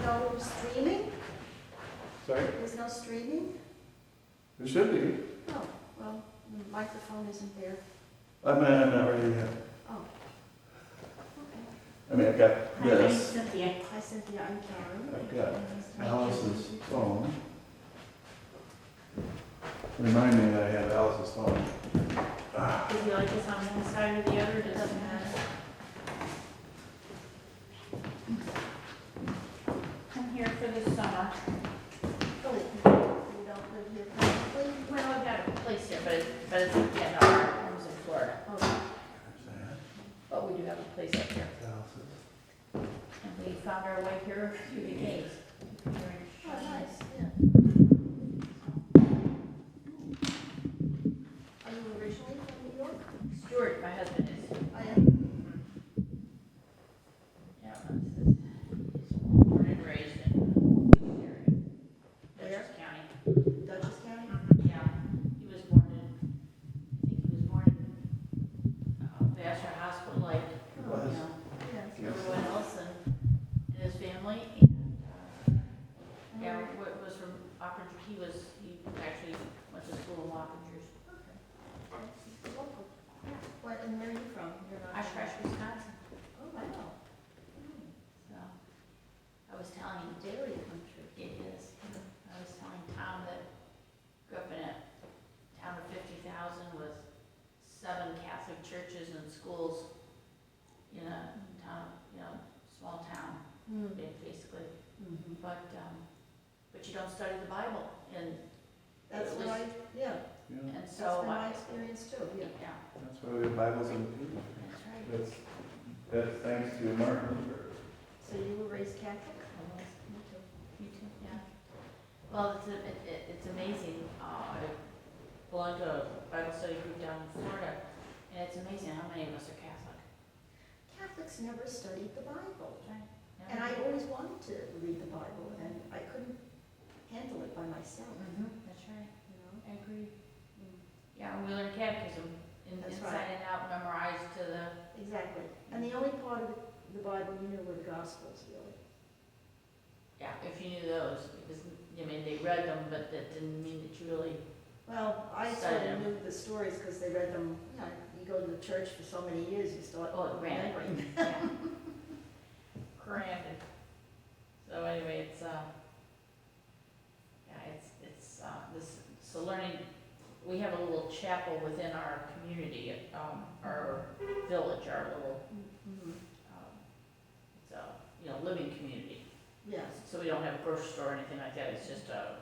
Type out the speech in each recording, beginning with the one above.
no streaming? Sorry? There's no streaming? There should be. Oh, well, the microphone isn't there. I'm not ready yet. Oh. Okay. I mean, I've got Hi, my name's this. Cynthia. Hi Cynthia, I'm Karen. I've got Alice's phone. Remind me that I have Alice's phone. Would you like this on one side or the other? It doesn't matter. I'm here for the summer. Oh, you don't live here permanently? Well, I've got a place here, but it's yeah, no, our home's in Florida. Oh, There's that. But we do have a place up here. Alice's. And we found our way here through the caves. oh, nice, yeah. Are you originally from New York? Stuart, my husband is. I am. Yeah, he's born and raised in this area. Dutchess County. Dutchess County? Yeah, he was born in, I think he was born in Vassar Hospital, like, you Oh, know, yeah. everyone else and his family. And, yeah, was from Oppinger, he actually went to school in Oppingers. Okay. Local. What, and where are you from? You're not. Oshkosh, Wisconsin. Oh, wow. So, I was telling him, Dairy country. it is, I was telling Tom that grew up in a town of 50,000 with 7 Catholic churches and schools in a town, small town, basically. Mm-hmm. But you don't study the Bible, and That's At least- right, yeah. Yeah, and That's so been my experience too, yeah. yeah, that's why we have Bibles in the pew. that's right. That's thanks to Martin Luther. So you were raised Catholic? Me too. Me too. Yeah. Well, it's amazing. I belong to a Bible study group down in Florida, and it's amazing how many of us are Catholic. Catholics never studied the Bible. Right. And I always wanted to read the Bible, and I couldn't handle it by myself, That's right. you know? I agree. Yeah, we learn catechism That's inside right. and out, memorized to the. Exactly. And the only part of the Bible you knew were the Gospels, really. Yeah, if you knew those, because they read them, but that didn't mean that you really. Well, I sort Studied of them. knew the stories because they read them, you go to the church for so many years, you start remembering. Yeah. Granted. So anyway, it's so learning. We have a little chapel within our community, our village, our little, Mhm. it's a living community. Yes. So we don't have a grocery store or anything like that. It's just a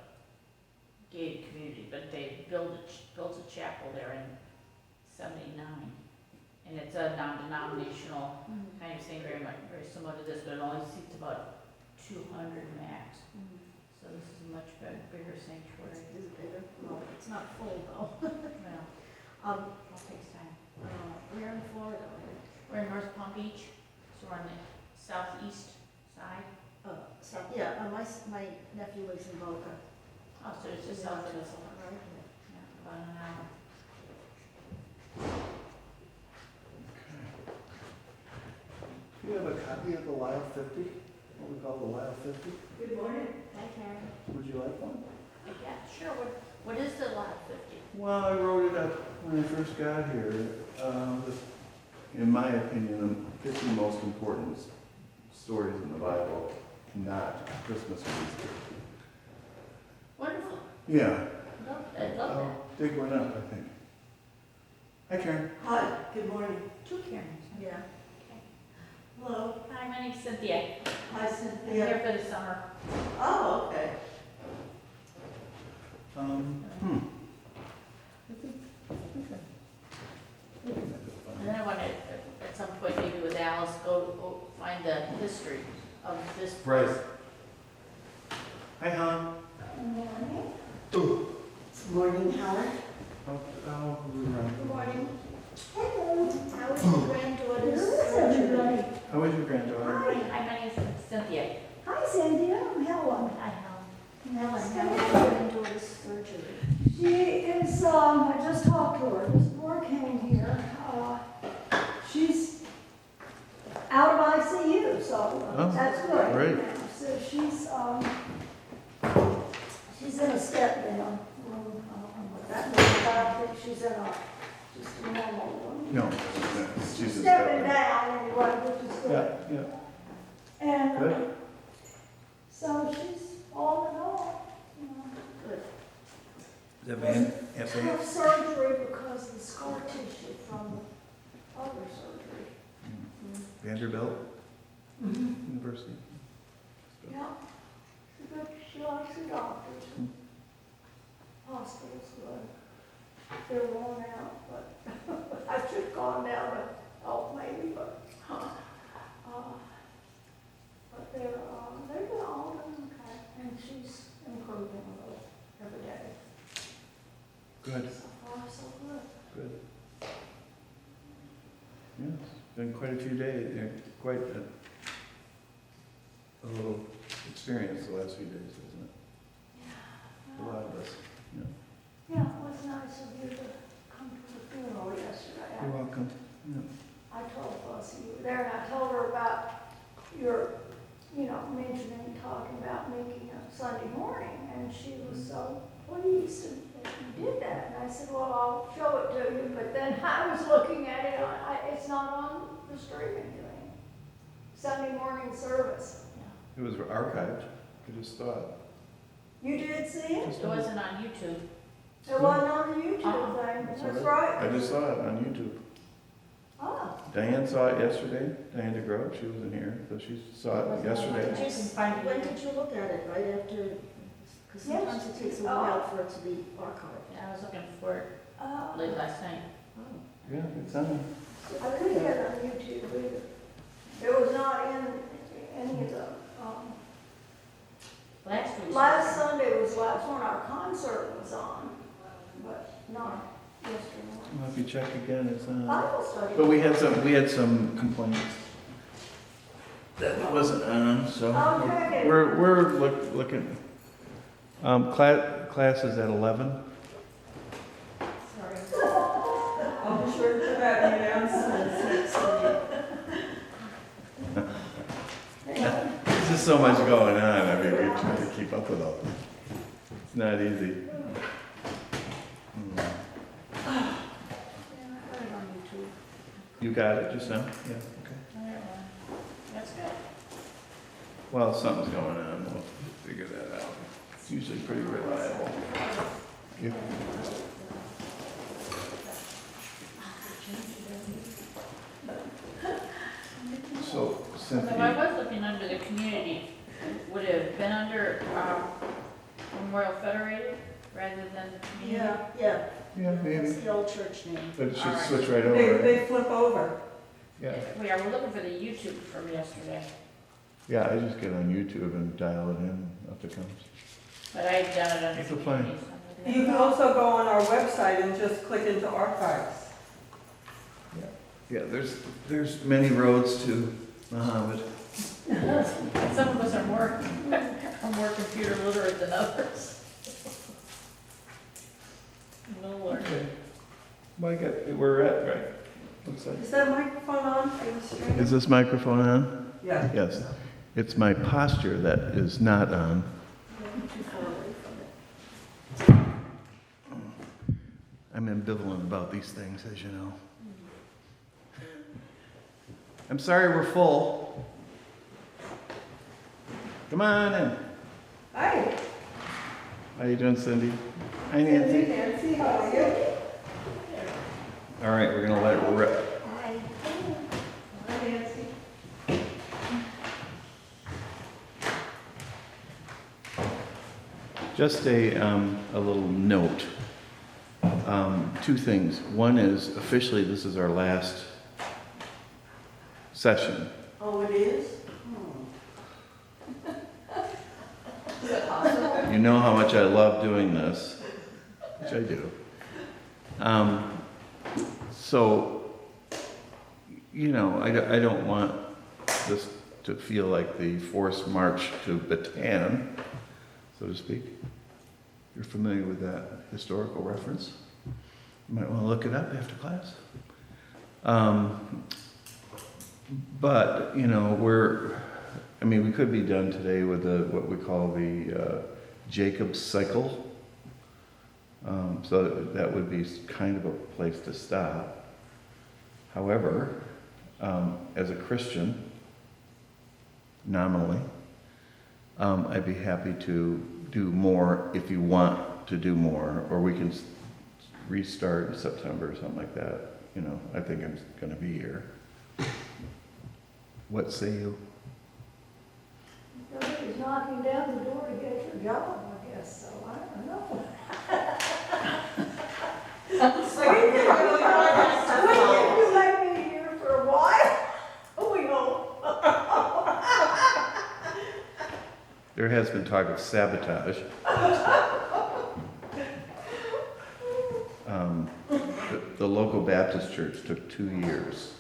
gated community. But they built a chapel there in '79, and it's a non-denominational Mhm. kind of thing, very similar to this, but it only seats about 200 max. Mhm. So this is a much bigger sanctuary. Is it bigger? Well, it's not full though. Well, Um, it takes time. we're in Florida, right? We're in North Palm Beach, so we're on the southeast side. So, yeah, my nephew lives in Boca. Oh, so it's just south of us, Right? yeah, about an hour. Do you have a copy of the Lyall 50? What we call the Lyall 50? Good morning. Hi, Karen. Would you like one? Yeah, sure. What is the lot 50? Well, I wrote it up when I first got here. In my opinion, the 50 most important stories in the Bible, not Christmas or Easter. Wonderful. Yeah, I love that. I'll dig one up, I think. Hi, Karen. Hi, good morning. 2 Karens. Yeah. Hello. Hi, my name's Cynthia. Hi, I'm here Cynthia. for the summer. Oh, okay. I think And then I want to, at some point, maybe with Alice, go find the history of this. Right. Hi, hon. Good morning, Howard. Good morning. Hello. How is your granddaughter's surgery? How is your granddaughter? Hi, my name's Cynthia. Hi, Sandy. I'm Helen. Hi, Helen. Helen, how is your granddaughter's surgery? She is, I just talked to her before I came here. She's out of ICU, so Oh, that's good. great. So she's in a step down. I don't know what that means, but I think she's in just a normal one. No, she's a Stepping step. down anyway, which is good. Yeah, yeah. And Good. so she's all in all, you know. Good. The van, Tough surgery because of the scar tissue from the other surgery. Vanderbilt Mm-hmm. University. Yeah. She's good. She likes her doctors. Hospital's good. They're worn out, but I should have gone down to help maybe, but, but they're doing all doing okay, and she's improving a little every day. Good, So far, so good. good. Yeah, it's been quite a few days, quite a little experience the last few days, isn't it? A lot of us. Yeah, it was nice of you to come to the funeral yesterday. You're welcome. Yeah. I told Flossie you were there, and I told her about your, mentioning, talking about making a Sunday morning, and she was so pleased that you did that. And I said, well, I'll show it to you, but then I was looking at it, it's not on the streaming thing. Sunday morning service. It was archived, I just thought. You did see it? It wasn't on YouTube. It wasn't on the YouTube Uh-uh. thing, that's right. I just saw it on YouTube. Oh, Diane saw it yesterday, Diane DeGroat, she wasn't here, so she saw it yesterday. Did you, when did you look at it, right after, because sometimes it takes a Yes. while for it to be archived. Yeah, I was looking for it late last night. Oh. Yeah, it's on. I couldn't get it on YouTube either. It was not in any of the, Last week. last Sunday was the last one our concert was on, but not yesterday morning. Well, if you check again, it's on. Bible study. But we had some complaints that it wasn't on, so Okay. we're looking. Class is at 11. Sorry. I'll be sure to put that in the announcements next week. There's just so much going on. I mean, we try to keep up with all this. It's not easy. Yeah, I heard it on YouTube. You got it just now? Yeah, okay. That's good. Well, something's going on. We'll figure that out. It's usually pretty reliable. Yeah. So, So I Cynthia, was looking under the community, would it have been under Memorial Federated rather than community? Yeah, yeah, that's maybe. the old church name. But it should Alright. switch right over. right? They flip over. Yeah. We're looking for the YouTube from yesterday, Yeah, I just get on YouTube and dial it in, up it comes. but I had done it under It's a plan. community. so I did You it. can also go on our website and just click into archives. Yeah, there's many roads to Muhammad. Some of us are more computer literate than others. No Lord. Okay. Well, we're at, right? Looks like. Is that microphone on for the stream? Is this microphone on? Yeah. Yes. It's my posture that is not on. You're too far away from it. I'm ambivalent about these things, as you know. I'm sorry we're full. Come on in. Hi. How you doing, Cindy? Hi, Cindy, Nancy. Nancy, how are you? All right, we're gonna let it rip. Hi. Hi, Nancy. Just a little note. Two things. One is officially this is our last session. Oh, it is? Is that possible? You know how much I love doing this, which I do. So, I don't want this to feel like the forced march to Bataan, so to speak. You're familiar with that historical reference? You might want to look it up after class. But, I mean, we could be done today with what we call the Jacob's cycle. So that would be kind of a place to stop. However, as a Christian, nominally, I'd be happy to do more if you want to do more, or we can restart in September or something like that. You know, I think I'm going to be here. What say you? Nobody's knocking down the door to get your job, I guess, so I don't know. So you really are that stuff out. You might be here for a while, we hope. There has been talk of sabotage. The local Baptist church took 2 years.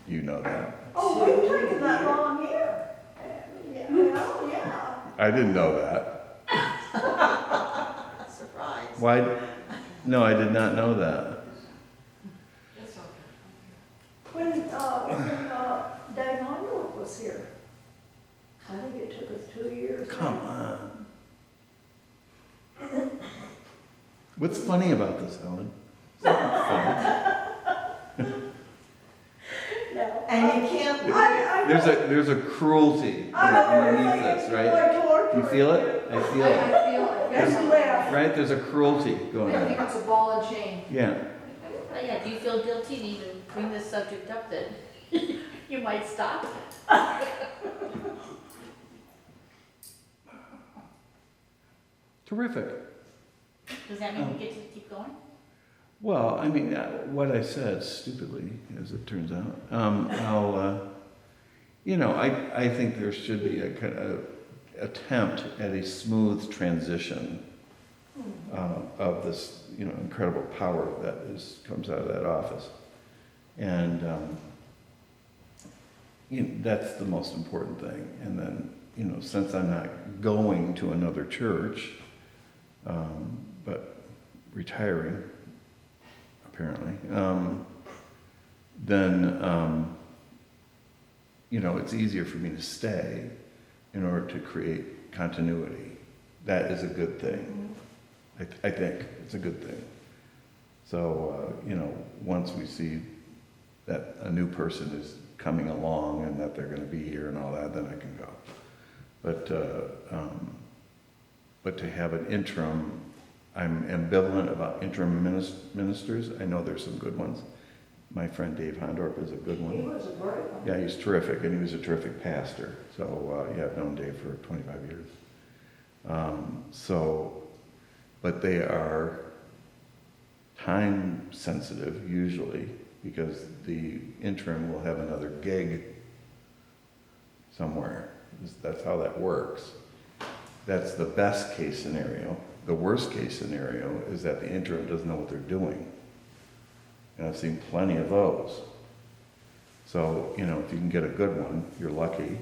You know that. Oh, we've taken that long here. Yeah. I didn't know that. Surprise. Why? No, I did not know that. That's okay. When Dave Honeywell was here, I think it took us 2 years. Come on. What's funny about this, Helen? It's not funny. No. And you can't. There's a cruelty underneath this, right? You feel it? I feel I it. feel it. There's a laugh. Right? There's a cruelty going I think on. it's a ball and chain. Yeah. But yeah, do you feel guilty to even bring this subject up that you might stop? Terrific. Does that mean we get to keep going? Well, I mean, what I said stupidly, as it turns out. I think there should be a kind of attempt at a smooth transition of this, incredible power that comes out of that office, and that's the most important thing. And then, since I'm not going to another church, but retiring, apparently, then it's easier for me to stay in order to create continuity. That is a good thing. I think it's a good thing. So, once we see that a new person is coming along and that they're going to be here and all that, then I can go. But to have an interim, I'm ambivalent about interim ministers. I know there's some good ones. My friend Dave Hondorp is a good He one. was a great one. Yeah, he's terrific, and he was a terrific pastor. So, I've known Dave for 25 years. But they are time sensitive usually, because the interim will have another gig somewhere. That's how that works. That's the best case scenario. The worst case scenario is that the interim doesn't know what they're doing. And I've seen plenty of those. So, if you can get a good one, you're lucky,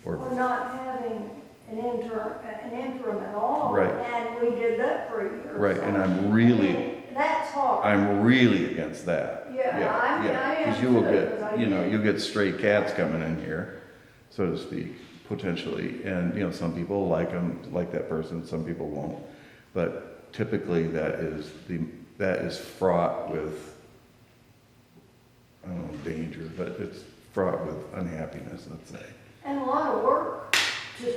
Or not having an interim at all. Right. And we did that for a year. Right, so. and That's hard. I'm really against that. I am Because you will too, get, 'cause I you did. get stray cats coming in here, so to speak, potentially. And, some people like them, like that person, some people won't. But typically that is fraught with, I don't know, danger, but it's fraught with unhappiness, let's say. And a lot of work to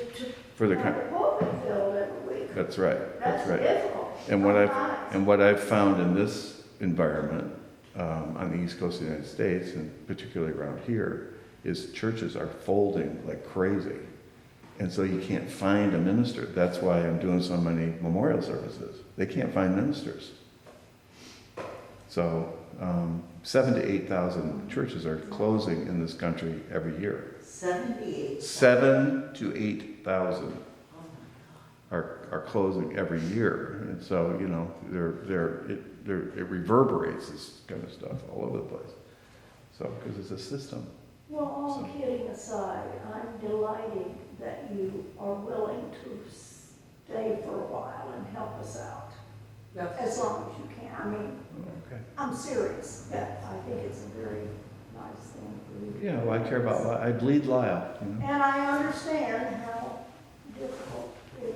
For the have the pulpit filled every week. That's right, that's right. difficult. And sometimes. what I've found in this environment, on the East Coast of the United States, and particularly around here, is churches are folding like crazy. And so you can't find a minister. That's why I'm doing so many memorial services. They can't find ministers. So 7,000 to 8,000 churches are closing in this country every year. 78. 7,000 to 8,000 are closing every year, and so it reverberates this kind of stuff all over the place. So because it's a system. Well, all kidding aside, I'm delighted that you are willing to stay for a while and help us out, as long as you can. I mean, Okay. I'm serious. Yeah, I think it's a very nice thing for you. Yeah, well, I care about, I bleed Lyall, you know? And I understand how difficult it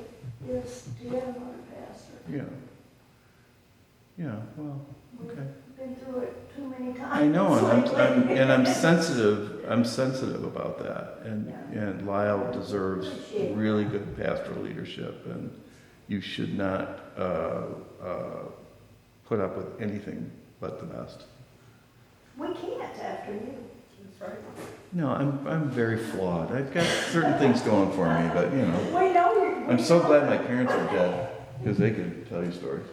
is to have another pastor. Yeah. Yeah, well, okay. We've been through it too many times. I know, lately. I'm sensitive about that, and Lyall deserves really good pastoral leadership, and you should not, put up with anything but the best. We can't after you. That's right. No, I'm very flawed. I've got certain things going for me, but you know, We know you. I'm so glad my parents are dead, because they could tell you stories.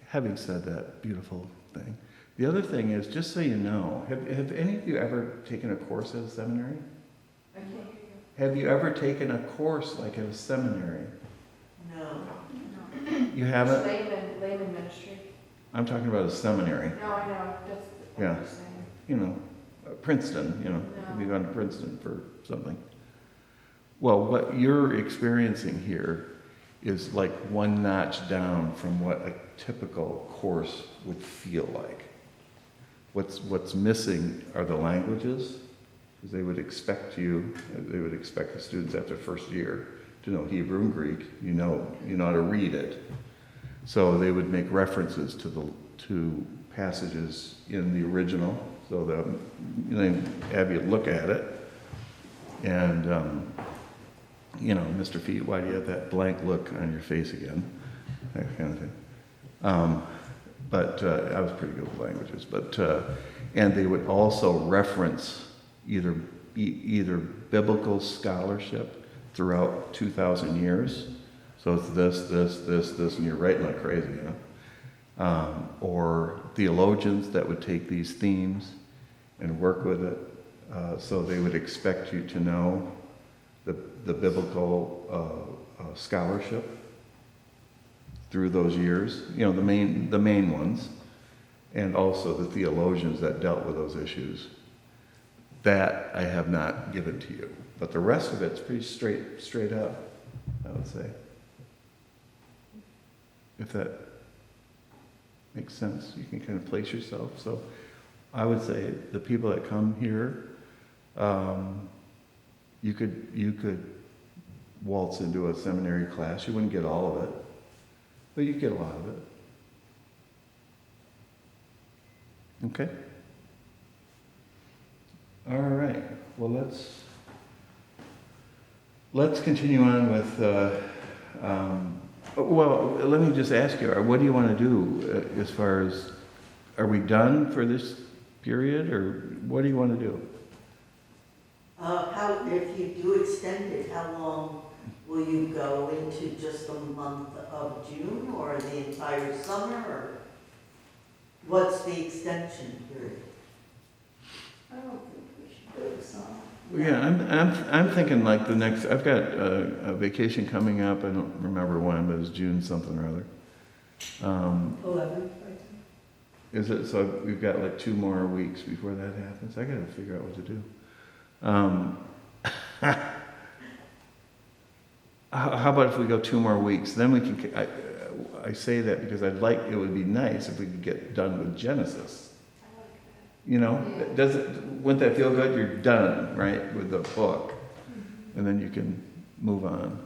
Having said that beautiful thing, the other thing is, just so you know, have any of you ever taken a course at a seminary? Have you ever taken a course like at a seminary? No. You haven't? Layman ministry. I'm talking about a seminary. No, I know, that's what Yeah. you're saying. You know, Princeton, you know, No. have you gone to Princeton for something? Well, what you're experiencing here is like one notch down from what a typical course would feel like. What's missing are the languages, because they would expect the students after first year to know Hebrew and Greek. You know how to read it. So they would make references to passages in the original, so that Abby would look at it, and Mr. Feet, why do you have that blank look on your face again? That kind of thing. But I was pretty good with languages. And they would also reference either biblical scholarship throughout 2,000 years. So it's this, and you're writing like crazy, you know. Or theologians that would take these themes and work with it. So they would expect you to know the biblical scholarship through those years, you know, the main ones, and also the theologians that dealt with those issues. That I have not given to you, but the rest of it's pretty straight up, I would say. If that makes sense, you can kind of place yourself. So I would say the people that come here, you could waltz into a seminary class. You wouldn't get all of it, but you get a lot of it. Okay? All right. Well, let's continue on with. Well, let me just ask you: what do you want to do as far as? Are we done for this period, or what do you want to do? If you do extend it, how long will you go into, just the month of June or the entire summer, or what's the extension period? I don't think we should do the summer. Yeah, I'm thinking like the next. I've got a vacation coming up. I don't remember when, but it's June something or other. 11. Is it? So we've got like 2 more weeks before that happens. I got to figure out what to do. How about if we go 2 more weeks? Then we can. I say that because it would be nice if we could get done with Genesis. You know, wouldn't that feel good? You're done, right, with the book, and then you can move on.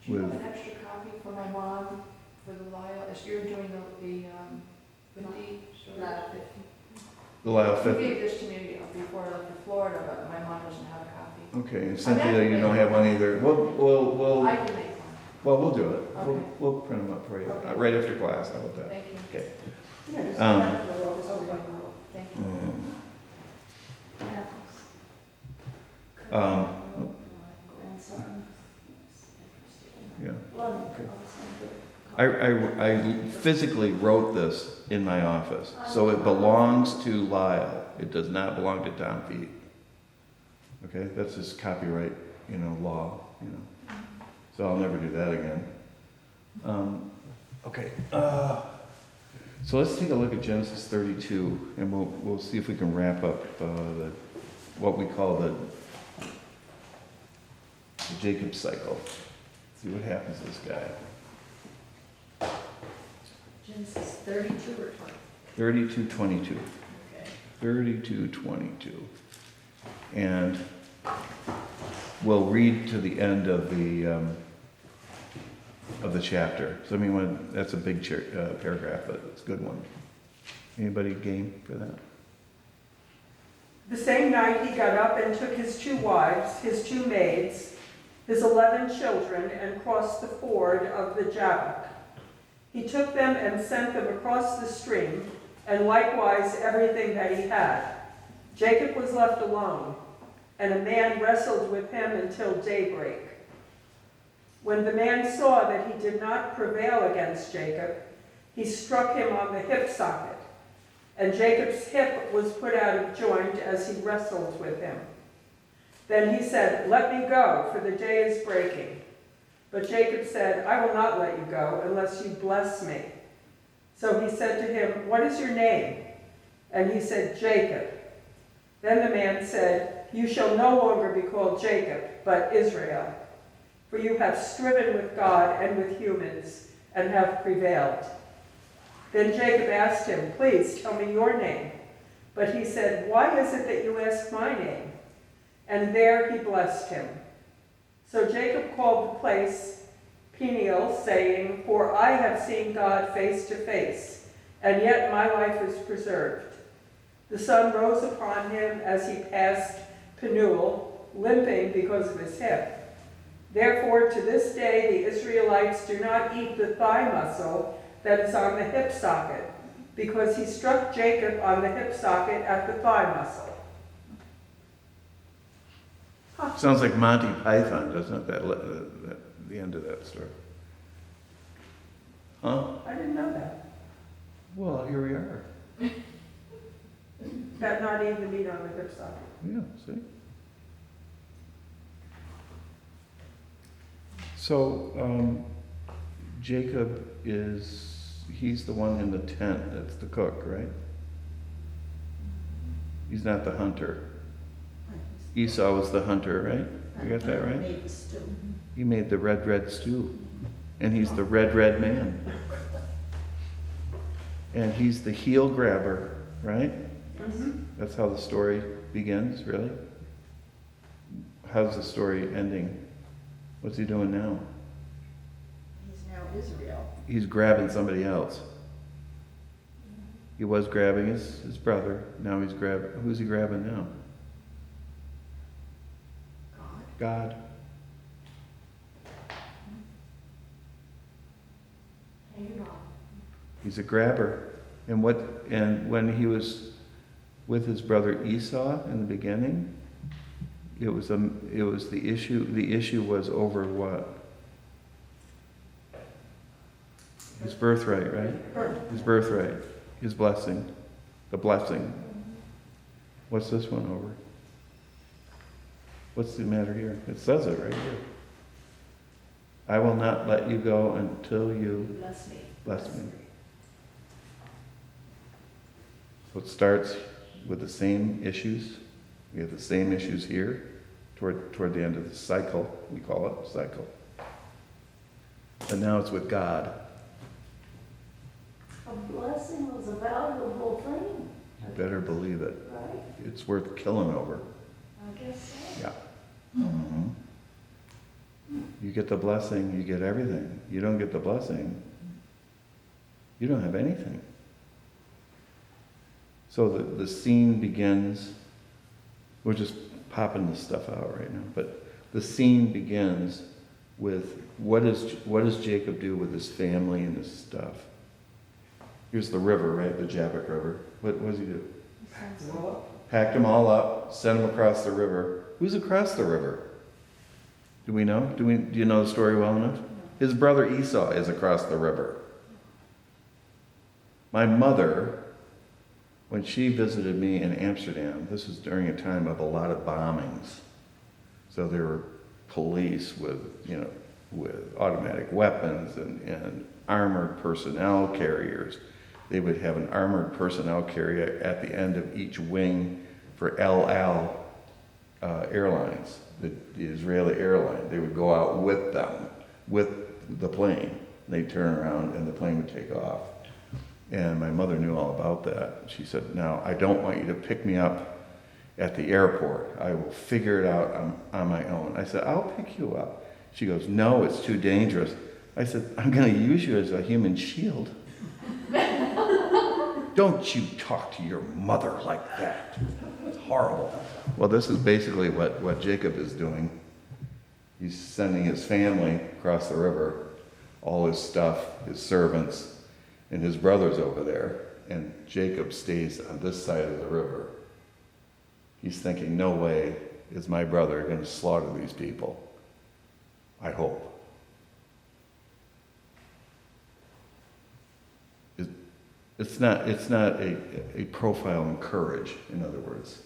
Do you have an extra copy for my mom, for the Lyall, as you're doing the 50? The Lyall You 50. gave this to me before I left for Florida, but my mom doesn't have a copy. Okay, and Cynthia, you don't have one either. We'll I can make one. Well, we'll do it. Okay. We'll print them up for you, Okay. right after class, how about that? Thank you. Okay. Yeah, just Um, have to roll this Okay. over. Thank you. Grandson. Yeah. Love Okay. it. I physically wrote this in my office, so it belongs to Lyall. It does not belong to Tom Feet. Okay, that's just copyright, law, So I'll never do that again. Okay. So let's take a look at Genesis 32, and we'll see if we can wrap up what we call the Jacob cycle. See what happens to this guy. This is 32 or 20? 32:22. Okay. 32:22. And we'll read to the end of the chapter. So I mean, that's a big paragraph, but it's a good one. Anybody game for that? The same night he got up and took his 2 wives, his 2 maids, his 11 children, and crossed the ford of the Jabbok. He took them and sent them across the stream, and likewise everything that he had. Jacob was left alone, and a man wrestled with him until daybreak. When the man saw that he did not prevail against Jacob, he struck him on the hip socket, and Jacob's hip was put out of joint as he wrestled with him. Then he said, "Let me go, for the day is breaking." But Jacob said, "I will not let you go unless you bless me." So he said to him, "What is your name?" And he said, "Jacob." Then the man said, "You shall no longer be called Jacob, but Israel, for you have striven with God and with humans and have prevailed." Then Jacob asked him, "Please tell me your name." But he said, "Why is it that you ask my name?" And there he blessed him. So Jacob called the place Peniel, saying, "For I have seen God face to face, and yet my life is preserved." The sun rose upon him as he passed Penuel, limping because of his hip. Therefore, to this day, the Israelites do not eat the thigh muscle that is on the hip socket, because he struck Jacob on the hip socket at the thigh muscle. Sounds like Monty Python, doesn't it? The end of that story. Huh? I didn't know that. Well, here we are. That not eating the meat on the hip socket. Yeah, see? So, Jacob he's the one in the tent that's the cook, right? He's not the hunter. Esau was the hunter, right? You got that right? Made the stew. He made the red stew. And he's the red man. And he's the heel grabber, right? Mm-hmm. That's how the story begins, really? How's the story ending? What's he doing now? He's now Israel. He's grabbing somebody else. He was grabbing his brother. Now he's grabbing. Who's he grabbing now? God. God. He's a grabber. And when he was with his brother Esau in the beginning, it was the issue. The issue was over what? His birthright, right? His birthright. His blessing. The blessing. What's this one over? What's the matter here? It says it right here. I will not let you go until you Bless me. bless me. So it starts with the same issues. We have the same issues here toward the end of the cycle. We call it cycle. And now it's with God. A blessing was a valuable thing, You better believe it. right? It's worth killing over. I guess so. Yeah. Mhm. You get the blessing, you get everything. You don't get the blessing, you don't have anything. So the scene begins, we're just popping this stuff out right now, but the scene begins with what does Jacob do with his family and his stuff? Here's the river, right? The Jabbok River. What does he do? Packed them all up, sent them across the river. Who's across the river? Do we know? Do you know the story well enough? His brother Esau is across the river. My mother, when she visited me in Amsterdam, this was during a time of a lot of bombings. So there were police with automatic weapons and armored personnel carriers. They would have an armored personnel carrier at the end of each wing for El Al Airlines, the Israeli airline. They would go out with them, with the plane. They'd turn around and the plane would take off. And my mother knew all about that. She said, now, I don't want you to pick me up at the airport. I will figure it out on my own. I said, I'll pick you up. She goes, no, it's too dangerous. I said, I'm going to use you as a human shield. Don't you talk to your mother like that. It's horrible. Well, this is basically what Jacob is doing. He's sending his family across the river, all his stuff, his servants, and his brothers over there. And Jacob stays on this side of the river. He's thinking, no way is my brother going to slaughter these people. I hope. It's not a profile in courage, in other words.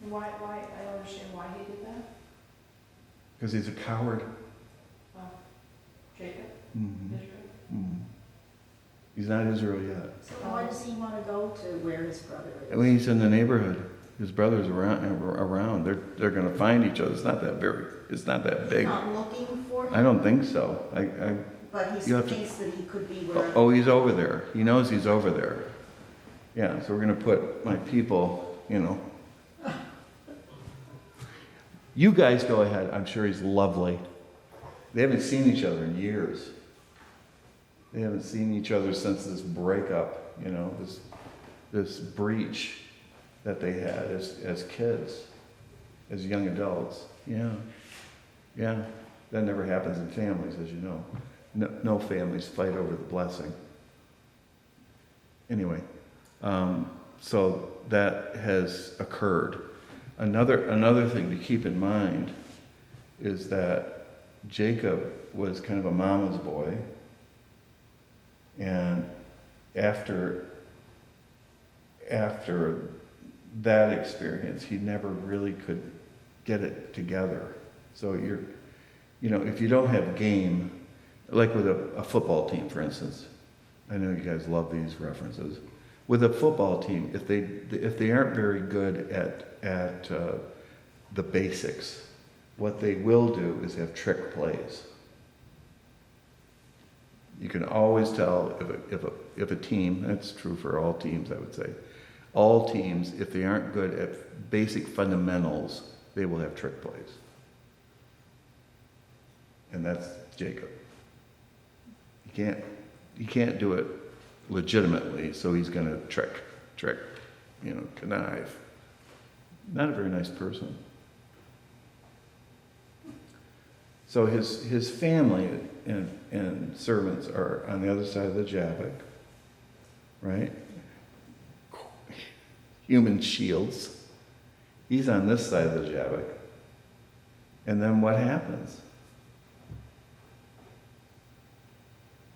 Why, I don't understand why he did that. Because he's a coward. Oh, Jacob, Mm-hmm. Israel. Mm-hmm. He's not Israel yet. So why does he want to go to where his brother is? When he's in the neighborhood, his brothers around. They're going to find each other. It's not that big. He's not looking for him? I don't think so. But he you have to- thinks that he could be wherever. Oh, he's over there. He knows he's over there. Yeah, so we're going to put my people, You guys go ahead. I'm sure he's lovely. They haven't seen each other in years. They haven't seen each other since this breakup, this breach that they had as kids, as young adults. Yeah. That never happens in families, as you know. No families fight over the blessing. Anyway, so that has occurred. Another thing to keep in mind is that Jacob was kind of a mama's boy, and after that experience, he never really could get it together. So if you don't have game, like with a football team, for instance, I know you guys love these references. With a football team, if they aren't very good at the basics, what they will do is have trick plays. You can always tell if a team, that's true for all teams, I would say, all teams, if they aren't good at basic fundamentals, they will have trick plays. And that's Jacob. He can't do it legitimately, so he's going to trick, connive. Not a very nice person. So his family and servants are on the other side of the Jabbok, right? Human shields. He's on this side of the Jabbok. And then what happens?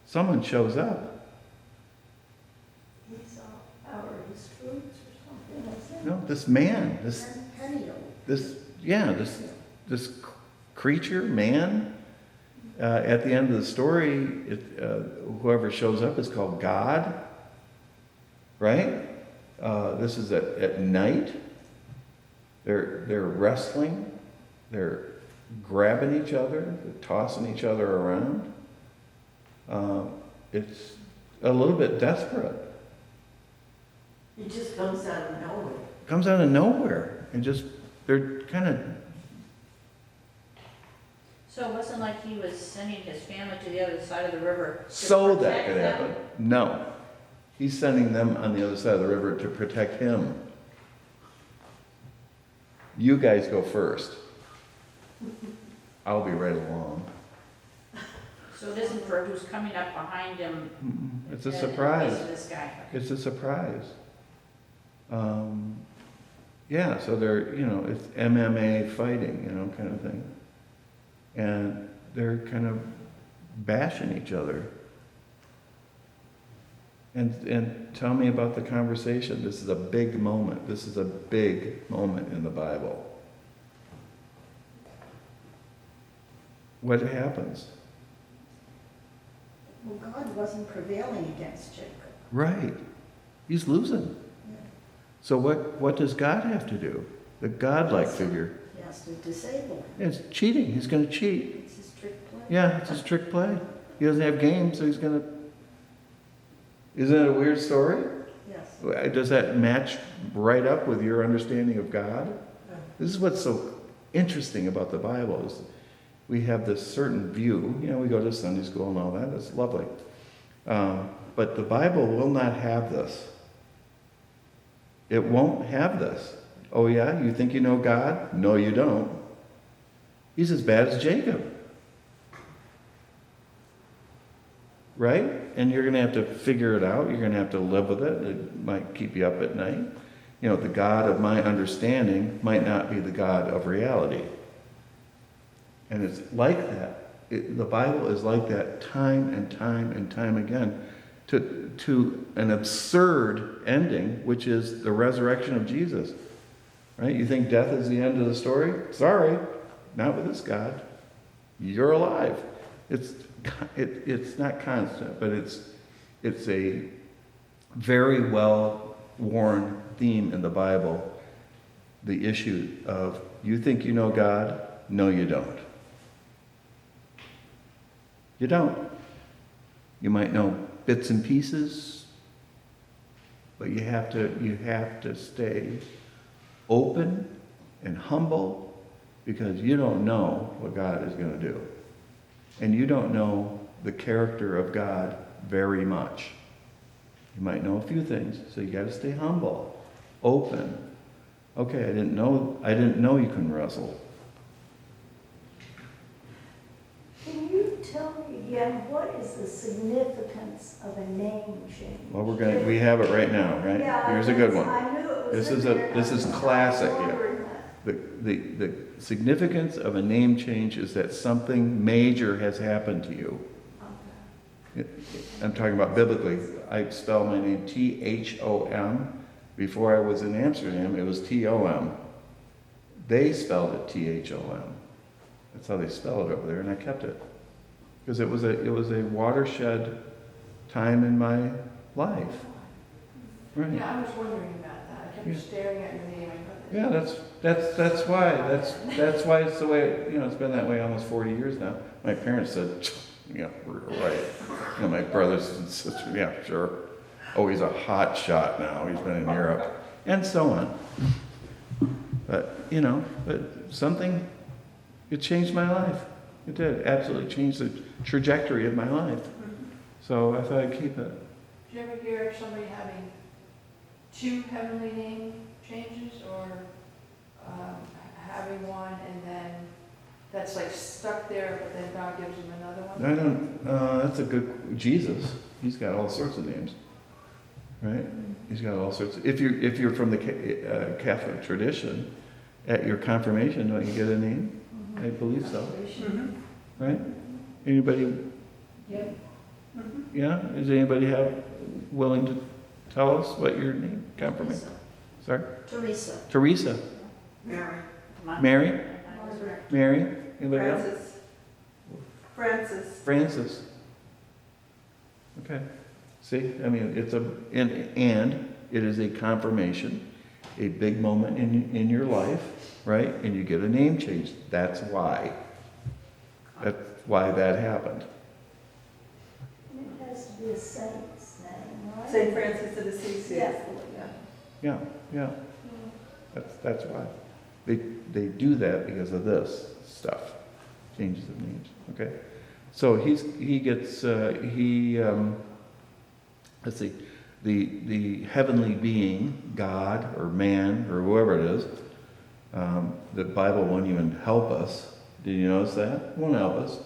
Someone shows up. He's out of his fruits or something, is it? No, this man, Peniel. this creature, man. At the end of the story, whoever shows up is called God, right? This is at night. They're wrestling. They're grabbing each other. They're tossing each other around. It's a little bit desperate. It just comes out of nowhere. Comes out of nowhere, and they're kind of. So it wasn't like he was sending his family to the other side of the river to So that protect could them? happen. No. He's sending them on the other side of the river to protect him. You guys go first. I'll be right along. So it isn't for who's coming up behind him. It's a in surprise. place of this guy. It's a surprise. Yeah, so they're, it's MMA fighting, kind of thing. And they're kind of bashing each other. And tell me about the conversation. This is a big moment. This is a big moment in the Bible. What happens? Well, God wasn't prevailing against Jacob. Right. He's losing. Yeah. So what does God have to do? The godlike figure. He has to disable him. It's cheating. He's going to cheat. It's his trick play. Yeah, it's his trick play. He doesn't have game, so he's going to Isn't it a weird story? Yes. Does that match right up with your understanding of God? This is what's so interesting about the Bible is we have this certain view. You know, we go to Sunday school and all that. That's lovely. But the Bible will not have this. It won't have this. Oh yeah, you think you know God? No, you don't. He's as bad as Jacob. Right? And you're going to have to figure it out. You're going to have to live with it. It might keep you up at night. You know, the God of my understanding might not be the God of reality. And it's like that. The Bible is like that time and time and time again to an absurd ending, which is the resurrection of Jesus. Right? You think death is the end of the story? Sorry, not with this God. You're alive. It's not constant, but it's a very well worn theme in the Bible. The issue of you think you know God, no, you don't. You don't. You might know bits and pieces, but you have to stay open and humble because you don't know what God is going to do. And you don't know the character of God very much. You might know a few things, so you got to stay humble, open. Okay, I didn't know you can wrestle. Can you tell me again, what is the significance of a name change? Well, we have it right now, right? Yeah, Here's a good one. I knew it was This in there. this is classic. Yeah. Wondering that. The significance of a name change is that something major has happened to you. I'm talking about biblically. I spell my name Thom. Before I was in Amsterdam, it was Tom. They spelled it Thom. That's how they spell it over there, and I kept it because it was a watershed time in my life. Right. Yeah, I was wondering about that. I kept Yeah. staring at your name. I thought, Yeah, that's why it's the way, it's been that way almost 40 years now. My parents said, yeah, right. My brothers and sisters, yeah, sure. Oh, he's a hot shot now. He's been in Europe. And so on. But something, it changed my life. It did. Absolutely changed the trajectory of my life. So I thought I'd keep it. did you ever hear of somebody having two heavenly name changes or having one and then that's like stuck there, but then God gives him another one? I don't, that's a good, Jesus, he's got all sorts of names, right? He's got all sorts of, if you're from the Catholic tradition, at your confirmation, don't you get a name? I believe so, right? Anybody, Yep. yeah? Is anybody willing to tell us what your name, confirmation? Sorry? Teresa. Teresa. Mary. Mary? Mary? Anybody else? Francis. Francis. Okay. See, I mean, and it is a confirmation, a big moment in your life, right? And you get a name change. That's why. That's why that happened. And it has to be a saint's name, right? St. Francis of Assisi. Yeah. Yeah. That's why. They do that because of this stuff. Changes of names. Okay. So he gets let's see, the heavenly being, God or man or whoever it is, the Bible won't even help us. Did you notice that? It won't help us.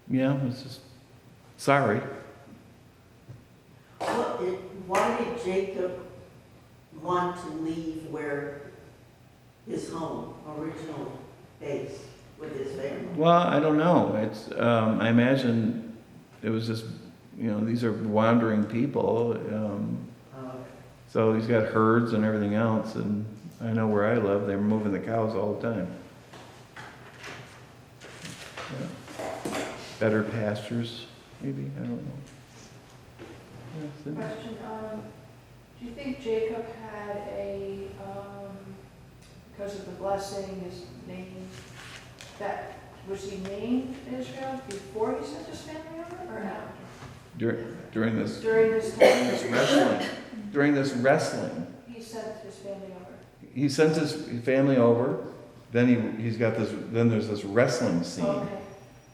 Yeah, it's just, sorry. Why did Jacob want to leave where his home, original base with his family? Well, I don't know. It's I imagine it was just, these are wandering people. So he's got herds and everything else, and I know where I live, they're moving the cows all the time. Yeah. Better pastures, maybe, I don't know. Yeah, so- Question, do you think Jacob had because of the blessing, his name, was he named Israel before he sent his family over or no? During this During this time, wrestling, during this wrestling, he sent his family over. he sends his family over, then he's got this, then there's this wrestling scene. Okay.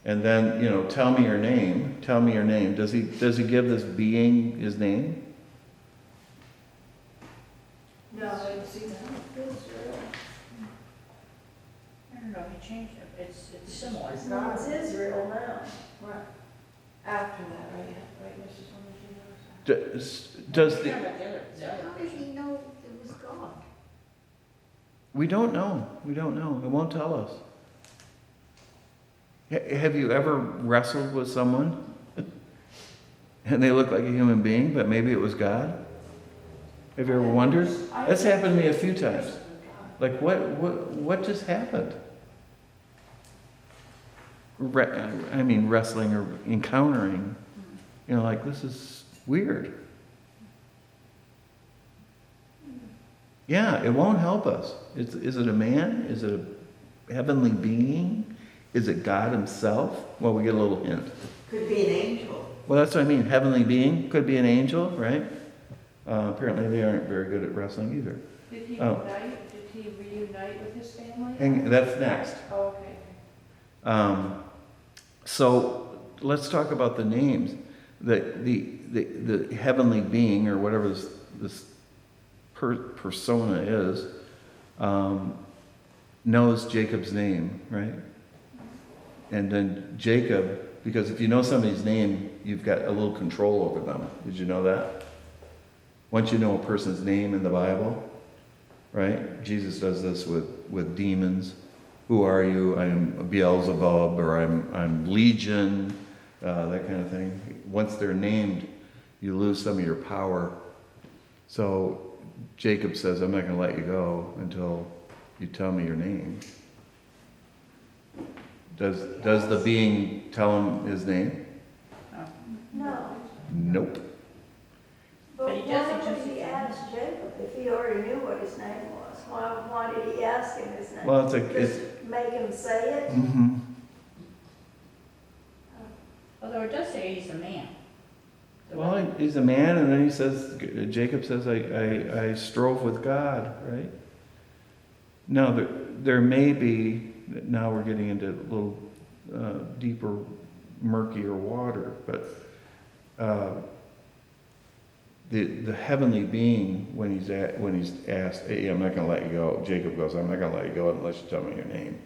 And then, tell me your name, tell me your name. Does he give this being his name? No, I didn't see that. Israel. I don't know, he changed it, it's similar. It's not, it's Israel now. Right. After that, right, Mrs. Woman, Does Yeah, the, but the other- the other- How did he know it was God? we don't know, it won't tell us. Have you ever wrestled with someone and they look like a human being, but maybe it was God? Have you ever wondered? That's happened to me a few times. Like, what just happened? Wrestling or encountering. Like, this is weird. Yeah, it won't help us. Is it a man? Is it a heavenly being? Is it God himself? Well, we get a little hint. Could be an angel. Well, that's what I mean. Heavenly being could be an angel, right? Apparently they aren't very good at wrestling either. Did he Oh. reunite with his family? And that's next. Oh, okay. So let's talk about the names. The heavenly being, or whatever this persona is, knows Jacob's name, right? And then Jacob, because if you know somebody's name, you've got a little control over them. Did you know that? Once you know a person's name in the Bible, right? Jesus does this with demons. Who are you? I'm Beelzebub, or I'm Legion, that kind of thing. Once they're named, you lose some of your power. So Jacob says, I'm not going to let you go until you tell me your name. Does the being tell him his name? No. Nope. But But he does why it would just- he ask Jacob if he already knew what his name was? Why did he ask him his name? Well, Just make him say it? Mm-hmm. Although it does say he's a man. Well, he's a man, and then he says, Jacob says, I strove with God, right? Now, there may be, now we're getting into a little deeper, murkier water, but the heavenly being, when he's asked, hey, I'm not going to let you go, Jacob goes, I'm not going to let you go unless you tell me your name,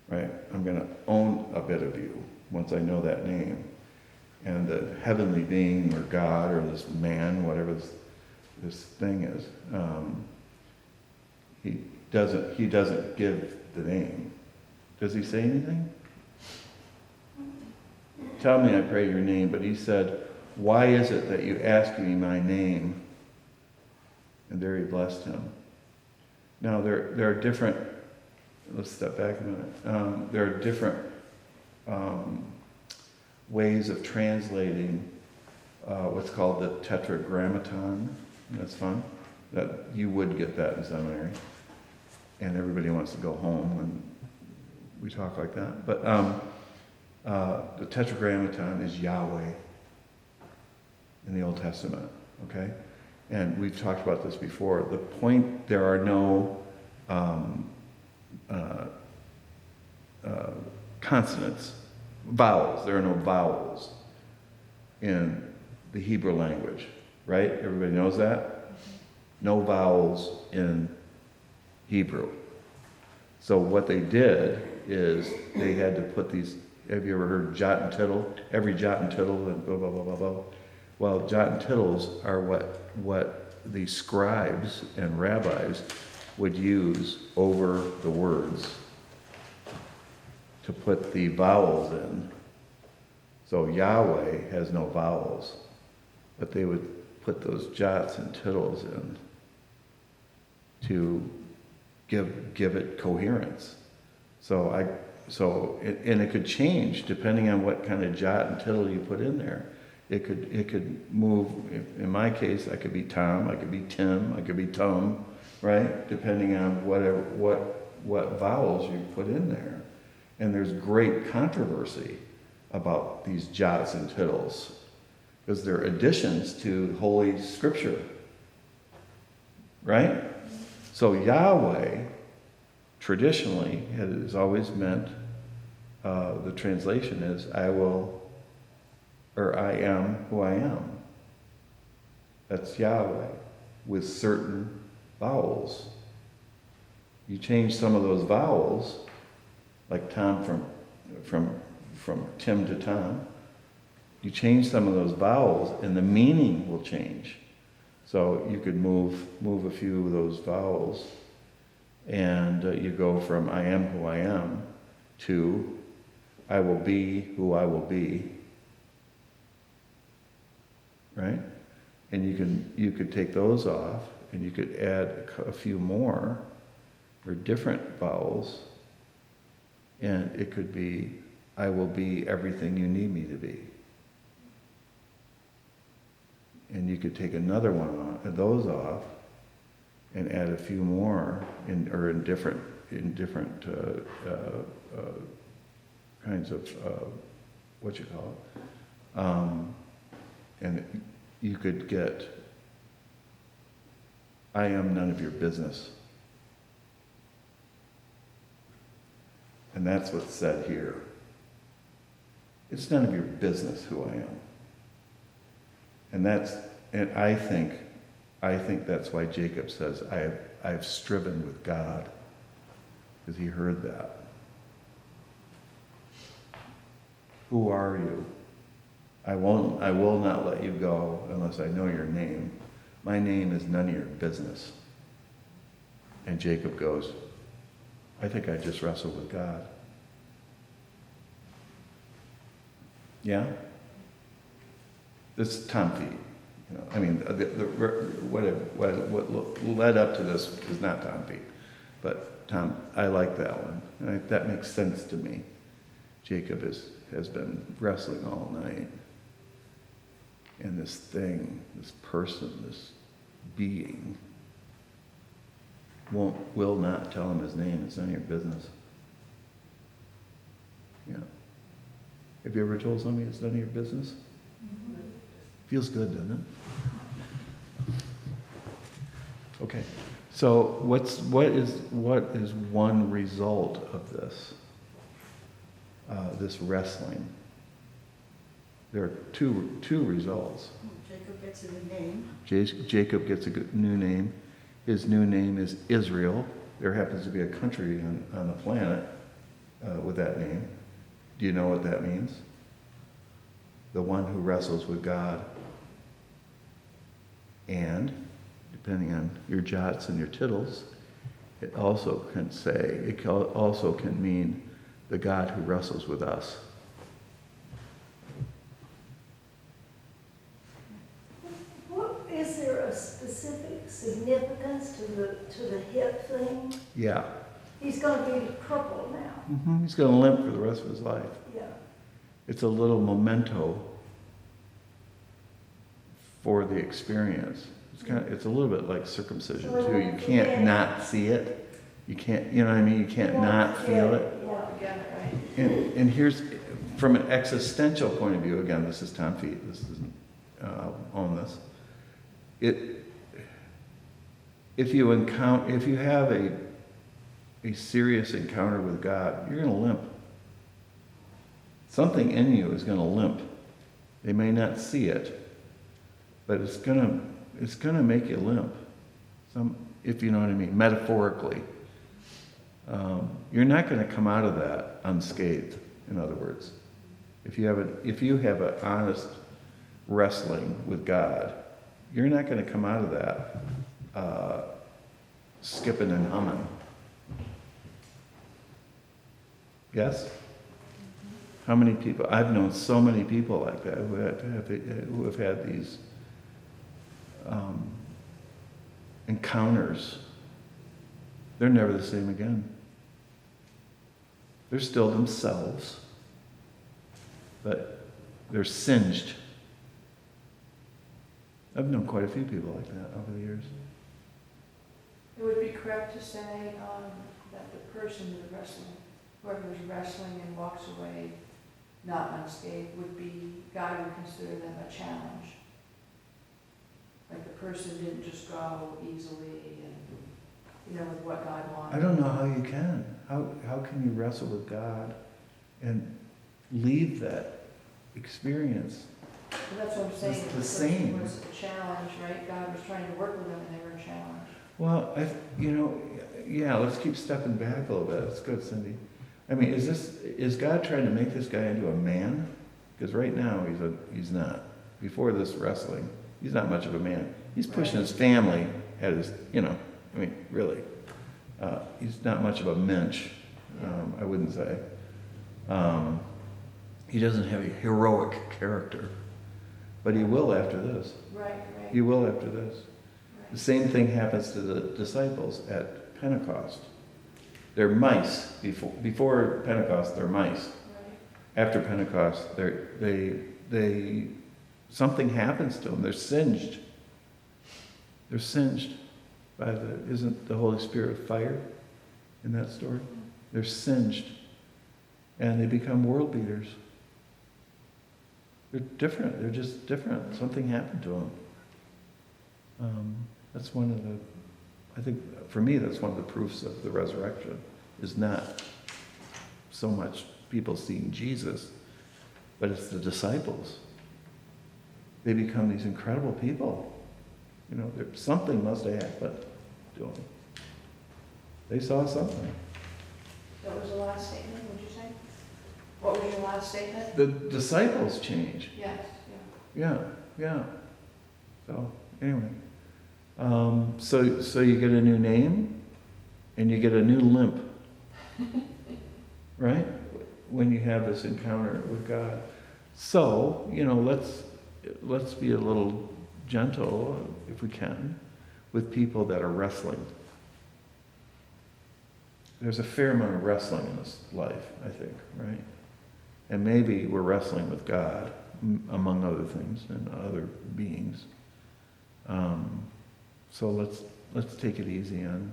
right? I'm going to own a bit of you once I know that name. And the heavenly being, or God, or this man, whatever this thing is, he doesn't give the name. Does he say anything? Tell me, I pray, your name. But he said, why is it that you ask me my name? And there he blessed him. Now there are different. Let's step back a minute. There are different ways of translating what's called the tetragrammaton. That's fun. That you would get that in seminary, and everybody wants to go home when we talk like that. But the tetragrammaton is Yahweh in the Old Testament. Okay, and we've talked about this before. The point: there are no consonants. Vowels. There are no vowels in the Hebrew language, right? Everybody knows that? No vowels in Hebrew. So what they did is they had to put these, have you ever heard jot and tittle? Every jot and tittle and blah, blah, blah, blah, blah. Well, jot and tittles are what the scribes and rabbis would use over the words to put the vowels in. So Yahweh has no vowels, but they would put those jots and tittles in to give it coherence. And it could change depending on what kind of jot and tittle you put in there. It could move. In my case, I could be Tom, I could be Tim, I could be Tom, right? Depending on what vowels you put in there. And there's great controversy about these jots and tittles. because they're additions to Holy Scripture. Right? So Yahweh, traditionally, has always meant, the translation is, I will, or I am who I am. That's Yahweh, with certain vowels. You change some of those vowels, like Tom from Tim to Tom, you change some of those vowels and the meaning will change. So you could move a few of those vowels and you go from I am who I am to I will be who I will be. Right? And you could take those off and you could add a few more or different vowels, and it could be I will be everything you need me to be. And you could take another one off, those off, and add a few more in different kinds of what you call it, and you could get I am none of your business. And that's what's said here. It's none of your business who I am. And I think that's why Jacob says, I have striven with God, because he heard that. Who are you? I will not let you go unless I know your name. My name is none of your business. And Jacob goes, I think I just wrestled with God. Yeah? This is Tom feet. You know, I mean, what led up to this is not Tom feet. But Tom, I like that one. That makes sense to me. Jacob has been wrestling all night. And this thing, this person, this being, will not tell him his name. It's none of your business. Yeah. Have you ever told somebody it's none of your business? Feels good, doesn't it? Okay. So what is one result of this? This wrestling. There are two results. Jacob gets a new name. Jacob gets a new name. His new name is Israel. There happens to be a country on the planet with that name. Do you know what that means? The one who wrestles with God. And, depending on your jots and your tittles, it also can mean the God who wrestles with us. Is there a specific significance to the hip thing? Yeah. He's going to be crippled now. He's going to limp for the rest of his life. Yeah. It's a little memento for the experience. It's a little bit like circumcision too. You can't not see it. You can't, you know what I mean? You can't not feel it. And here's, from an existential point of view, again, this is Tom Feet. This isn't on this. If you have a serious encounter with God, you're going to limp. Something in you is going to limp. They may not see it, but it's going to make you limp. If you know what I mean, metaphorically. You're not going to come out of that unscathed. In other words, if you have an honest wrestling with God, you're not going to come out of that skipping and humming. Yes? How many people? I've known so many people like that who have had these encounters. They're never the same again. They're still themselves, but they're singed. I've known quite a few people like that over the years. It would be correct to say that the person who's wrestling, whoever is wrestling and walks away, not unscathed would be, God would consider them a challenge. Like the person didn't just go easily and, with what God wanted. I don't know how you can. How can you wrestle with God and leave that experience? Well, that's what I'm saying. It's the person same. was a challenge, right? God was trying to work with them and they were a challenge. Well, yeah, let's keep stepping back a little bit. That's good, Cindy. I mean, is God trying to make this guy into a man? Because right now he's not. Before this wrestling, he's not much of a man. He's pushing his family at his, really. He's not much of a mensch, I wouldn't say. He doesn't have a heroic character, but he will after this. Right. He will after this. Right. The same thing happens to the disciples at Pentecost. They're mice. Before Pentecost, they're mice. Right. After Pentecost, something happens to them. They're singed. They're singed by isn't the Holy Spirit fire in that story? They're singed. And they become world beaters. They're different. They're just different. Something happened to them. That's one of the, I think, for me, that's one of the proofs of the resurrection, is not so much people seeing Jesus, but it's the disciples. They become these incredible people. Something must have happened to them. They saw something. That was the last statement, would you say? What was your last statement? The disciples change. Yes, Yeah. So, anyway. So you get a new name, and you get a new limp. Right? When you have this encounter with God. So, let's be a little gentle, if we can, with people that are wrestling. There's a fair amount of wrestling in this life, I think, right? And maybe we're wrestling with God, among other things, and other beings. So let's take it easy on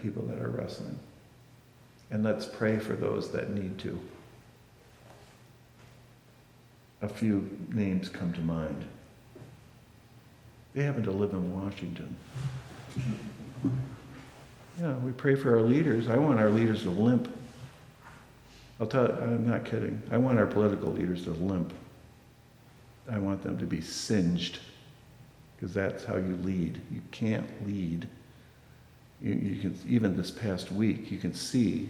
people that are wrestling. And let's pray for those that need to. A few names come to mind. They happen to live in Washington. Yeah, we pray for our leaders. I want our leaders to limp. I'll tell you, I'm not kidding. I want our political leaders to limp. I want them to be singed, because that's how you lead. You can't lead. You can, even this past week, you can see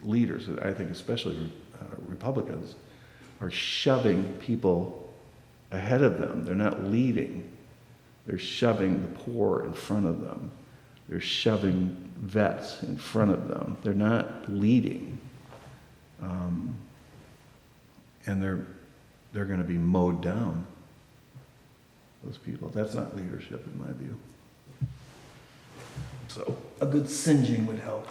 leaders, I think especially Republicans, are shoving people ahead of them. They're not leading. They're shoving the poor in front of them. They're shoving vets in front of them. They're not leading. And they're going to be mowed down, those people. That's not leadership in my view. So a good singeing would help.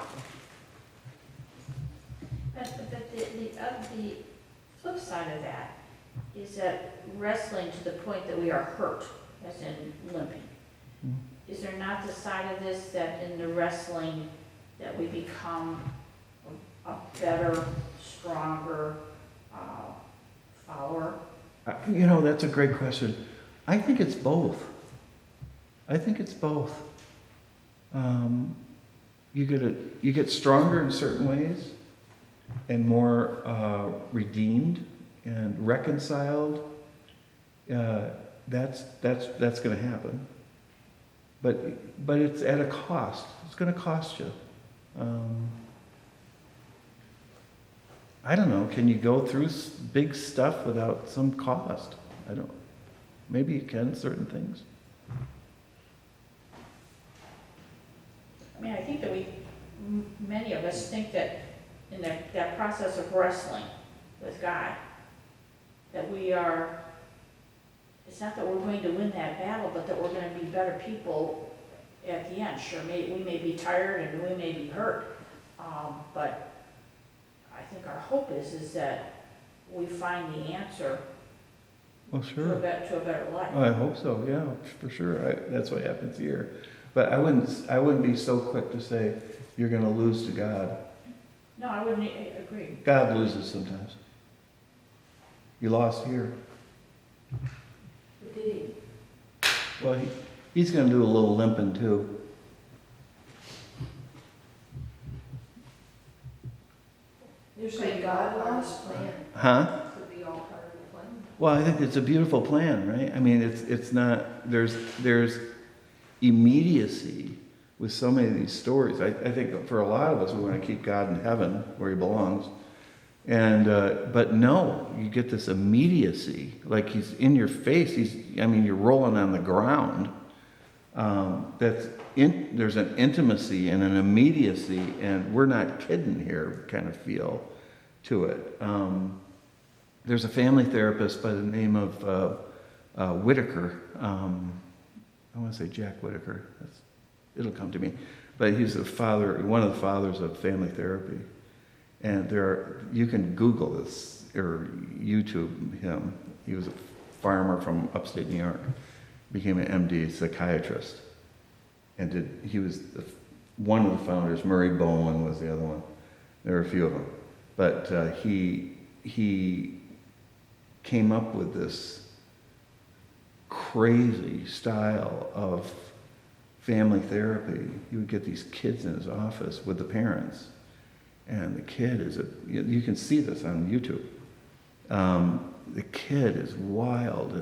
But the flip side of that is that wrestling to the point that we are hurt, as in limping. Is there not the side of this that in the wrestling that we become a better, stronger follower? That's a great question. I think it's both. You get stronger in certain ways and more redeemed and reconciled. That's going to happen. But it's at a cost. It's going to cost you. I don't know. Can you go through big stuff without some cost? Maybe you can, certain things. I mean, I think that many of us think that in that process of wrestling with God, that it's not that we're going to win that battle, but that we're going to be better people at the end. Sure, we may be tired and we may be hurt, but I think our hope is that we find the answer Well, to sure. a better life. Oh, I hope so. Yeah, for sure. That's what happens here. But I wouldn't be so quick to say you're going to lose to God. No, I wouldn't agree. God loses sometimes. He lost here. But did he? Well, he's going to do a little limping too. You're saying God lost? Huh? Could be all part of the plan. Well, I think it's a beautiful plan, right? I mean, it's not, there's immediacy with so many of these stories. I think for a lot of us, we want to keep God in heaven where he belongs. And, but no, you get this immediacy, like he's in your face. You're rolling on the ground. There's an intimacy and an immediacy, and we're not kidding here kind of feel to it. There's a family therapist by the name of Whitaker. I want to say Jack Whitaker. It'll come to me. But he's one of the fathers of family therapy. And you can Google this or YouTube him. He was a farmer from upstate New York, became an MD, psychiatrist. And he was one of the founders. Murray Bowen was the other one. There were a few of them. But he came up with this crazy style of family therapy. He would get these kids in his office with the parents. And the kid you can see this on YouTube. The kid is wild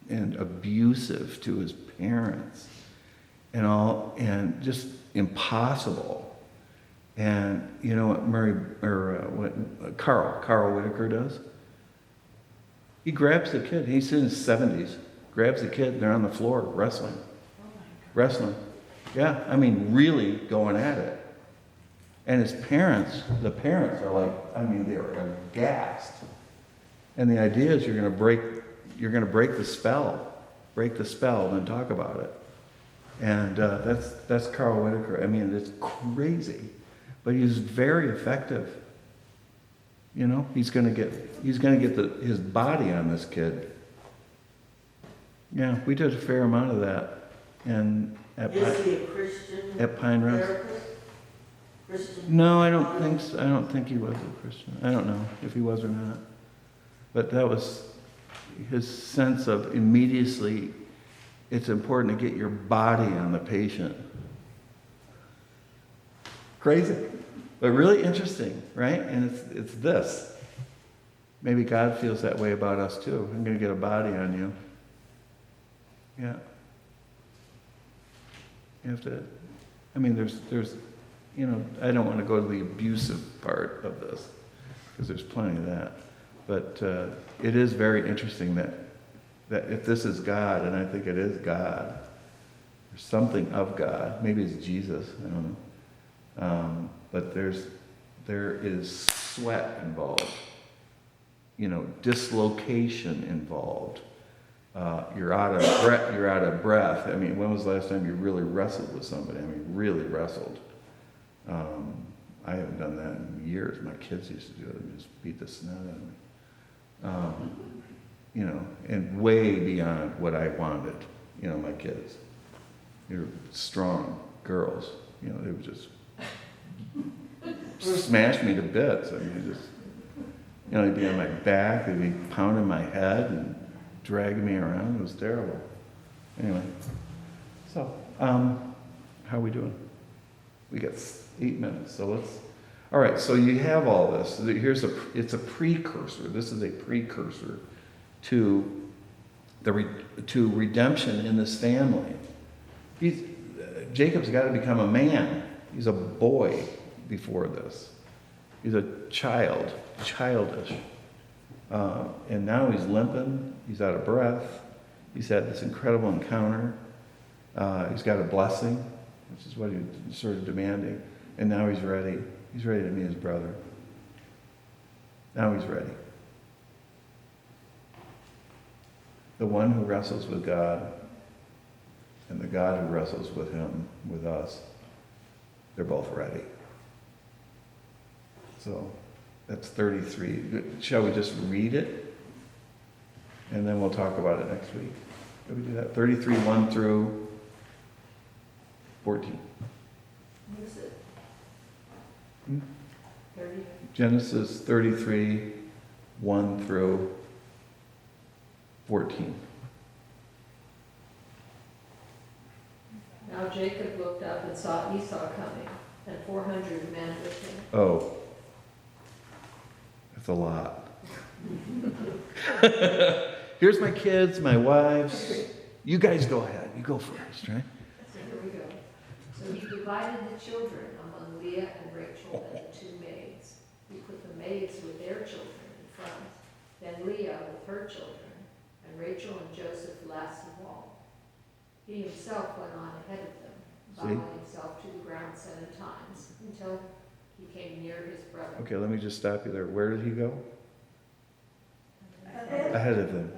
and abusive to his parents and just impossible. And you know what what Carl Whitaker does? He grabs the kid. He's in his 70s. Grabs the kid. They're on the floor wrestling. Wrestling. Yeah, really going at it. And the parents are like, they are aghast. And the idea is you're going to break the spell, and then talk about it. And that's Carl Whitaker. It's crazy, but he's very effective. He's going to get his body on this kid. Yeah, we did a fair amount of that, and Is he a Christian at Pine Run. therapist? Christian? No, I don't think so. I don't think he was a Christian. I don't know if he was or not. But that was his sense of immediately, it's important to get your body on the patient. Crazy, but really interesting, right? And it's this. Maybe God feels that way about us too. I'm going to get a body on you. Yeah. You have to, there's I don't want to go to the abusive part of this, because there's plenty of that. But it is very interesting that if this is God, and I think it is God, or something of God, maybe it's Jesus, I don't know. But there is sweat involved, dislocation involved. You're out of breath. When was the last time you really wrestled with somebody? Really wrestled. I haven't done that in years. My kids used to do it and just beat the snot out of me. And way beyond what I wanted. My kids. They're strong girls. They would just smash me to bits. They'd be on my back. They'd be pounding my head and dragging me around. It was terrible. Anyway, so how are we doing? We got 8 minutes, so let's. All right, so you have all this. It's a precursor. This is a precursor to to redemption in this family. Jacob's got to become a man. He's a boy before this. He's a childish. And now he's limping. He's out of breath. He's had this incredible encounter. He's got a blessing, which is what he's sort of demanding. And now he's ready. He's ready to meet his brother. Now he's ready. The one who wrestles with God and the God who wrestles with him, with us, they're both ready. So that's 33. Shall we just read it? And then we'll talk about it next week. Shall we do that? 33, 1 through 14. What is it? 30. Genesis 33, 1 through 14. Now Jacob looked up and saw Esau coming, and 400 men with him. Oh, that's a lot. Here's my kids, my wives. You guys go ahead. You go first, right? So here we go. So he divided the children among Leah and Rachel and the 2 maids. He put the maids with their children in front, then Leah with her children, and Rachel and Joseph last of all. He himself went on ahead of them, bowing himself to the ground 7 times, until he came near his brother. Okay, let me just stop you there. Where did he go? Ahead. Ahead of them.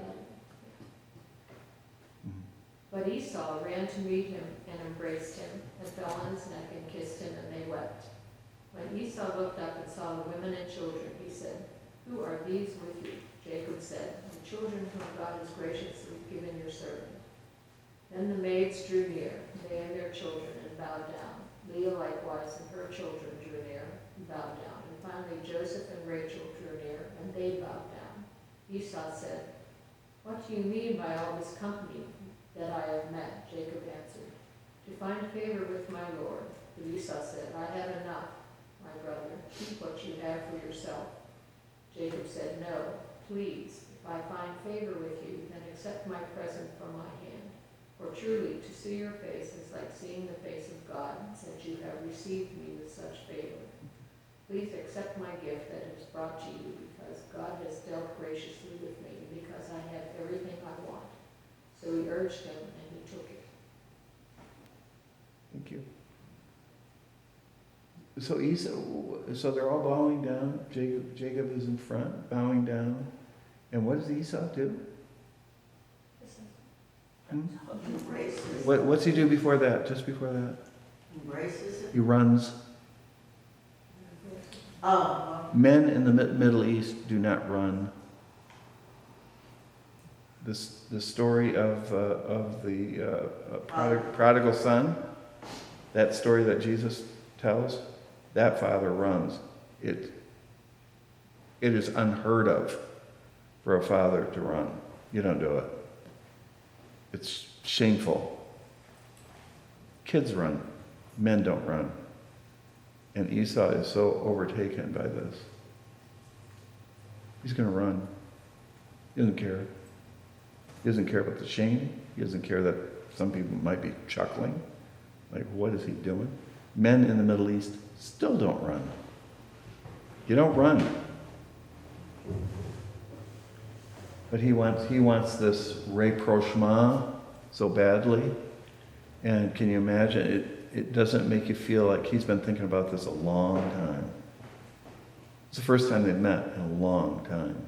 But Esau ran to meet him and embraced him, and fell on his neck and kissed him, and they wept. When Esau looked up and saw the women and children, he said, "Who are these with you?" Jacob said, "The children whom God has graciously given your servant." Then the maids drew near, they and their children, and bowed down. Leah likewise and her children drew near and bowed down. And finally Joseph and Rachel drew near, and they bowed down. Esau said, "What do you mean by all this company that I have met?" Jacob answered, "To find favor with my Lord." But Esau said, "I have enough, my brother. Keep what you have for yourself." Jacob said, "No, please, if I find favor with you, then accept my present from my hand. For truly, to see your face is like seeing the face of God, since you have received me with such favor. Please accept my gift that is brought to you, because God has dealt graciously with me, because I have everything I want." So he urged him, and he took it. Thank you. So Esau, so they're all bowing down. Jacob is in front, bowing down. And what does Esau do? Hmm? Embraces. What's he do before that? Just before that? Embraces it. He runs. Oh, Men in the Middle East do not run. The story of the prodigal son, that story that Jesus tells, that father runs. It is unheard of for a father to run. You don't do it. It's shameful. Kids run. Men don't run. And Esau is so overtaken by this. He's going to run. He doesn't care. He doesn't care about the shame. He doesn't care that some people might be chuckling. Like, what is he doing? Men in the Middle East still don't run. You don't run. But he wants this rapprochement so badly. And can you imagine? It doesn't make you feel like he's been thinking about this a long time. It's the first time they've met in a long time.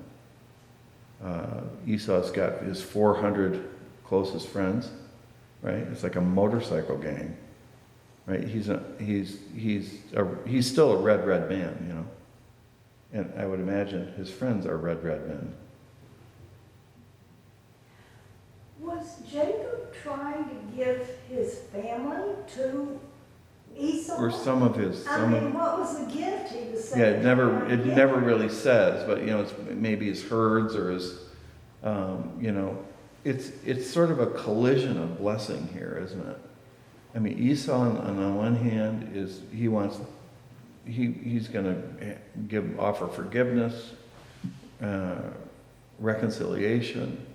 Esau's got his 400 closest friends, right? It's like a motorcycle gang, right? He's still a red man, you know. And I would imagine his friends are red men. Was Jacob trying to give his family to Esau? Or some of his. What was the gift he was saying? Yeah, it never really says, but you know, it's maybe his herds or his, you know, it's sort of a collision of blessing here, isn't it? I mean, Esau on the one hand he's going to offer forgiveness, reconciliation.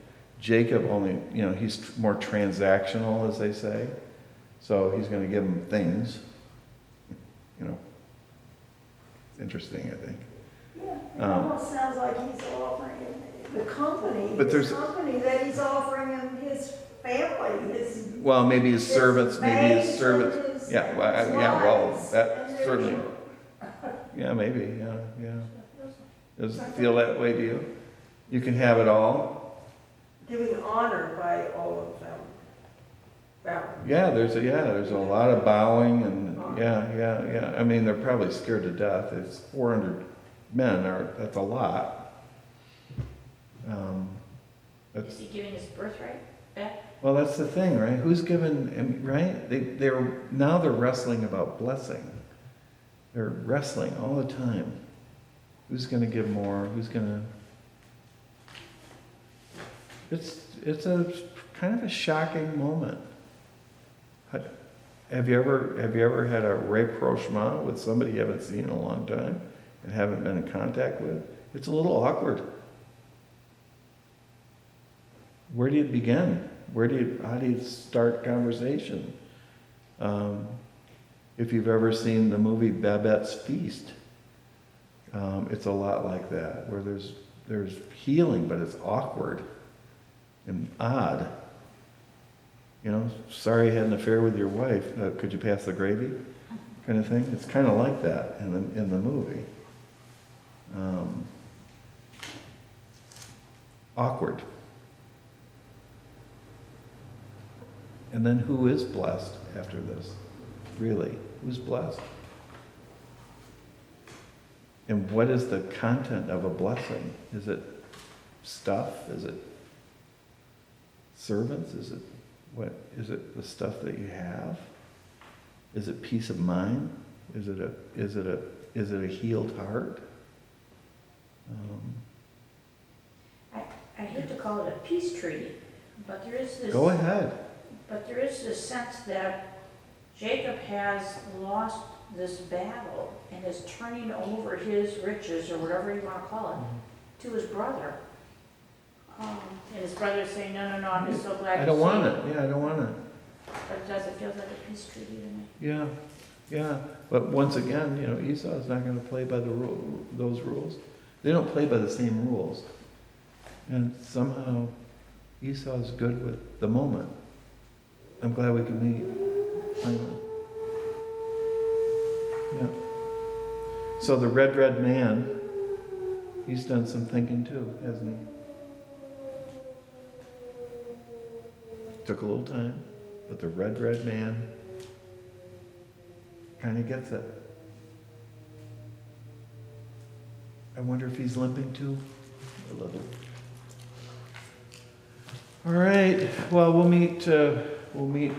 Jacob only, you know, he's more transactional, as they say, so he's going to give him things. You know, it's interesting, I think. Yeah, it almost sounds like he's offering him the company, But his company that he's offering him his family, his Well, maybe his servants, maids his servants. and his- Yeah, well, his well, wives that and their certainly. children. Yeah, maybe. Yeah. Does it feel that way to you? You can have it all. Giving honor by all of them. Bowing. Yeah, there's a lot of bowing and yeah. I mean, they're probably scared to death. It's 400 men. That's a lot. Is he giving his birthright back? Well, that's the thing, right? Who's given, right? They're wrestling about blessing. They're wrestling all the time. Who's going to give more? Who's going to... It's a kind of a shocking moment. Have you ever had a rapprochement with somebody you haven't seen in a long time and haven't been in contact with? It's a little awkward. Where do you begin? How do you start conversation? If you've ever seen the movie Babette's Feast, it's a lot like that, where there's healing, but it's awkward and odd. You know, sorry you had an affair with your wife. Could you pass the gravy? Kind of thing. It's kind of like that in the movie. Awkward. And then who is blessed after this? Really, who's blessed? And what is the content of a blessing? Is it stuff? Is it servants? Is it what? Is it the stuff that you have? Is it peace of mind? Is it a healed heart? I hate to call it a peace treaty, but there is this. Go ahead. But there is this sense that Jacob has lost this battle and is turning over his riches, or whatever you want to call it, to his brother. And his brother is saying, no, I'm just so glad I don't to see want you." it. Yeah, I don't want it. But it does, it feels like a peace treaty to me. Yeah. But once again, you know, Esau is not going to play by those rules. They don't play by the same rules. And somehow Esau is good with the moment. I'm glad we can meet. Finally. Yeah. So the red man, he's done some thinking too, hasn't he? Took a little time, but the red man kind of gets it. I wonder if he's limping too, a little. All right. Well, we'll meet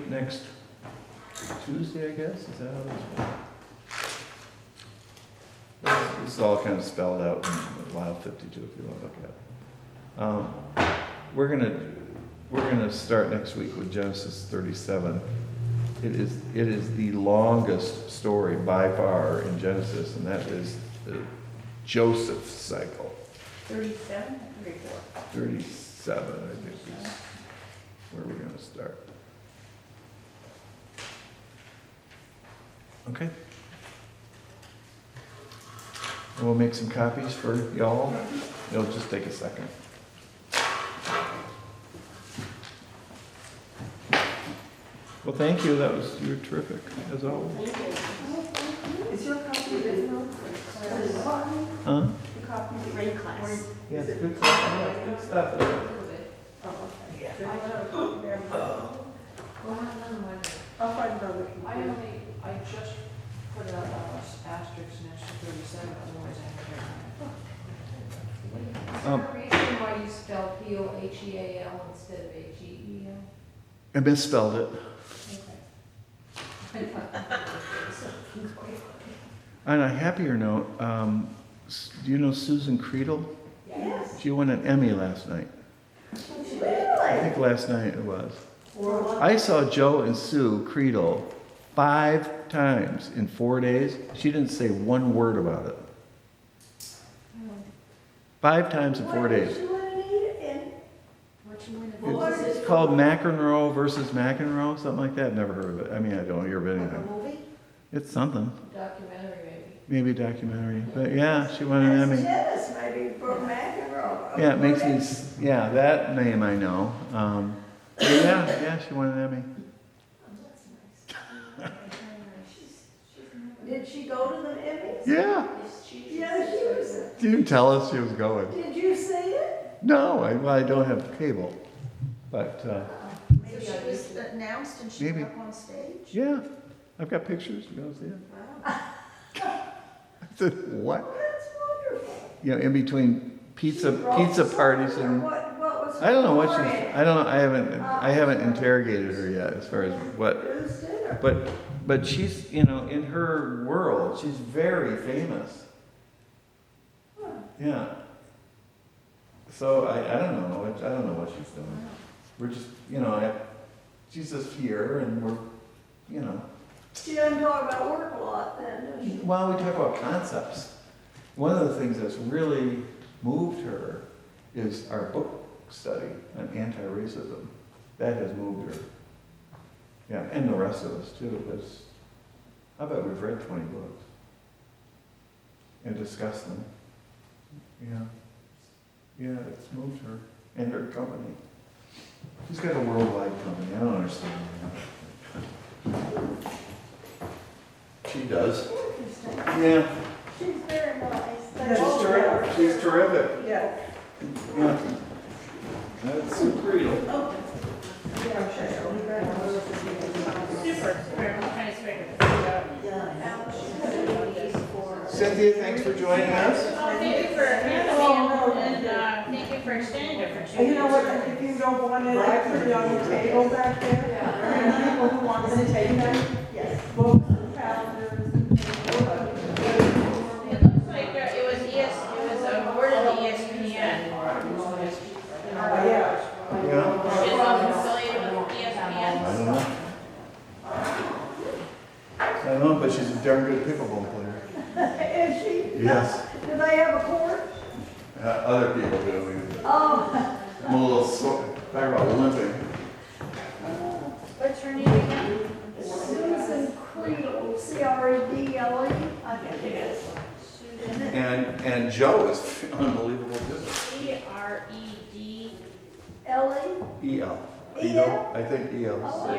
next Tuesday, I guess. Is that how this is all kind of spelled out in Lyall 52, if you want to look at it. We're gonna start next week with Genesis 37. It is the longest story by far in Genesis, and that is the Joseph cycle. 37 or 34? 37, I think, is where we're going to start. Okay. And we'll make some copies for y'all. It'll just take a second. Well, thank you. You were terrific, as always. Is your copy original? Huh? The copy of Grade class. Yeah, good stuff. Yeah, good stuff. Oh, okay. I'll find it on the computer. I just put an asterisk next to 37, otherwise I have Is there a reason why you spell P-O-H-E-A-L instead of H-E-E-L? I misspelled it. Okay. On a happier note, do you know Susan Creedle? Yes. She won an Emmy last night. I Really? think last night it was. I saw Joe and Sue Creedle 5 times in 4 days. She didn't say one word about it. 5 times in 4 days. What did you want to eat in? What you want to What is It's it? called McEnroe versus McEnroe, something like that. Never heard of it. I mean, I don't hear of Like a anything. movie? It's something. Documentary, maybe. Maybe a documentary. But yeah, she won an Emmy. Tennis, maybe, for McEnroe. Yeah, it makes me, yeah, that name I know. But yeah, she won an Emmy. Did she go to the Emmys? Yeah, Yeah, she was. she didn't tell us she was going. Did you see it? No, I don't have cable. But Maybe she was announced and she Maybe. went up on stage? yeah, I've got pictures. You want to see it? Wow. I said, what? That's wonderful. You know, in between pizza She wrote parties songs, or and what was I don't know what her she's. story? I don't know. I haven't interrogated her yet as far as what. Who's did either. But she's, you know, in her world, she's very famous. Yeah. So I don't know, I don't know what she's doing. We're just, you know, she's just here and we're, you know. She doesn't talk about work a lot then, does she? Well, we talk about concepts. One of the things that's really moved her is our book study on anti-racism. That has moved her. Yeah, and the rest of us too. I bet we've read 20 books and discussed them. Yeah. Yeah, it's moved her and her company. She's got a worldwide company. I don't understand that. She does. Interesting. Yeah, She's very nice. They Yeah, she's all terrific. are. she's terrific. Yeah. Yeah. That's a creedle. Yeah, okay, I'll be back. Super, very kind of sweet. Cynthia, thanks for joining us. Well, thank you for having me, and thank you for extending it for 2 And years. you know what, if you don't want it, I put it on the table back there. And people who want to take them, Yes. books and calendars and things. It looks like it was awarded to ESPN. Yeah. Yeah? She's affiliated with ESPN. I don't know. I don't know, but she's a darn good pickleball player. Is she? Yes. Do they have a court? Other people do. Oh, I'm a little sore. Talk about limping. What's her name again? Susan Creedle, C-R-E-D-L-E. I think it is. Susan. And Joe is unbelievable too. C-R-E-D. L-E? E.L. E.L.? I think E.L.